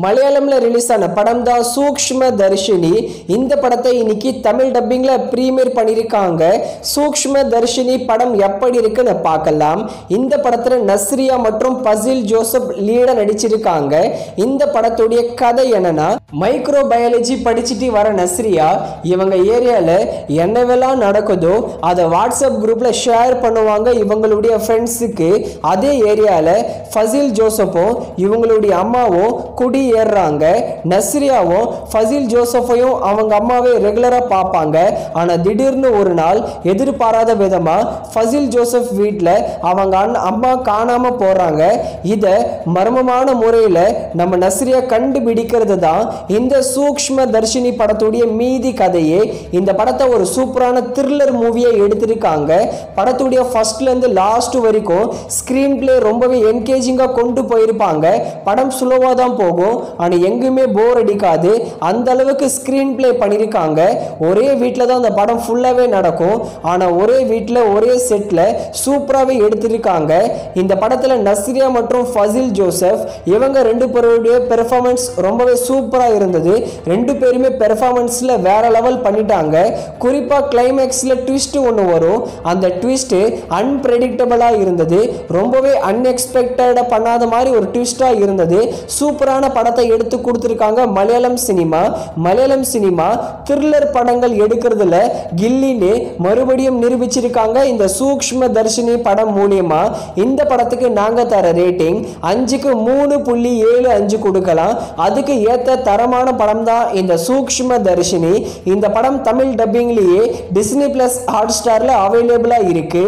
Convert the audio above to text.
மலையாளம்ல release ஆன படம் தான் சூக்ஷ்ம தர்ஷினி. இந்த படத்தை இன்னைக்கு தமிழ் டப்பிங்ல பிரீமியர் பண்ணியிருக்காங்க. சூக்ஷ்ம தர்ஷினி படம் எப்படி இருக்குன்னு பார்க்கலாம். இந்த படத்துல நஸ்ரியா மற்றும் பசில் ஜோசப் லீடா நடிச்சிருக்காங்க. இந்த படத்துடைய கதை என்னன்னா, மைக்ரோ பயாலஜி படிச்சுட்டு வர நஸ்ரியா இவங்க ஏரியால என்னவெல்லாம் நடக்குதோ அதை வாட்ஸ்அப் குரூப்ல ஷேர் பண்ணுவாங்க இவங்களுடைய ஃப்ரெண்ட்ஸுக்கு. அதே ஏரியால ஃபசில் ஜோசப்பும் இவங்களுடைய அம்மாவும் குடி ஏறுறாங்க. நஸ்ரியாவும் ஃபசில் ஜோசஃபையும் அவங்க அம்மாவை ரெகுலரா பார்ப்பாங்க. ஆனா திடீர்னு ஒரு நாள் எதிர்பாராத விதமா ஃபசில் ஜோசப் வீட்டில் அவங்க அம்மா காணாம போறாங்க. இத மர்மமான முறையில நம்ம நஸ்ரியா கண்டுபிடிக்கிறது தான் இந்த சூக்ஷ்ம தர்ஷினி படத்துடைய மீதி கதையே. இந்த படத்தை ஒரு சூப்பரான த்ரில்லர் மூவியை எடுத்திருக்காங்க. படத்துடைய ஃபர்ஸ்ட்ல இருந்து லாஸ்ட் வரைக்கும் ஸ்கிரீன் பிளே ரொம்பவே என்கேஜிங்கா கொண்டு போயிருப்பாங்க. படம் ஸ்லோவா தான் போகும், ஆனா எங்குமே போர் அடிக்காது. அந்த அளவுக்கு ஸ்கிரீன் பிளே பண்ணிருக்காங்க. ஒரே வீட்டில் தான் அந்த படம் ஃபுல்லாவே நடக்கும், ஆனா ஒரே வீட்டில் ஒரே செட்ல சூப்பராகவே எடுத்திருக்காங்க. இந்த படத்துல நஸ்ரியா மற்றும் ஃபசில் ஜோசப் இவங்க ரெண்டு பேருடைய பெர்ஃபார்மன்ஸ் ரொம்பவே சூப்பரா இருந்தது. ரெண்டு பேருமே பெர்ஃபார்மன்ஸ்ல வேற லெவல் பண்ணிட்டாங்க. குறிப்பா கிளைமேக்ஸ்ல ட்விஸ்ட் ஒன்று வரும். அந்த ட்விஸ்ட் அன்பிரெடிக்டபிளா இருந்தது. ரொம்பவே அன்எக்ஸ்பெக்டடா பண்ணாத மாதிரி ஒரு ட்விஸ்டா இருந்தது. சூப்பரான படத்தை எடுத்து கொடுத்திருக்காங்க மலையாளம் சினிமா த்ரில்லர் படங்கள் எடுக்கிறதுல கில்லின்னு மறுபடியும் நிரூபிச்சிருக்காங்க இந்த சூக்ஷ்ம தர்ஷினி படம் மூலியமா. இந்த படத்துக்கு நாங்க தர ரேட்டிங் 5க்கு 3.75 கொடுக்கலாம். அதுக்கு ஏத்த தரமான படம் தான் இந்த சூக்ஷ்ம தர்ஷினி. இந்த படம் தமிழ் டப்பிங்லேயே டிஸ்னி பிளஸ் ஹாட் ஸ்டார்ல அவைலபிளா இருக்கு.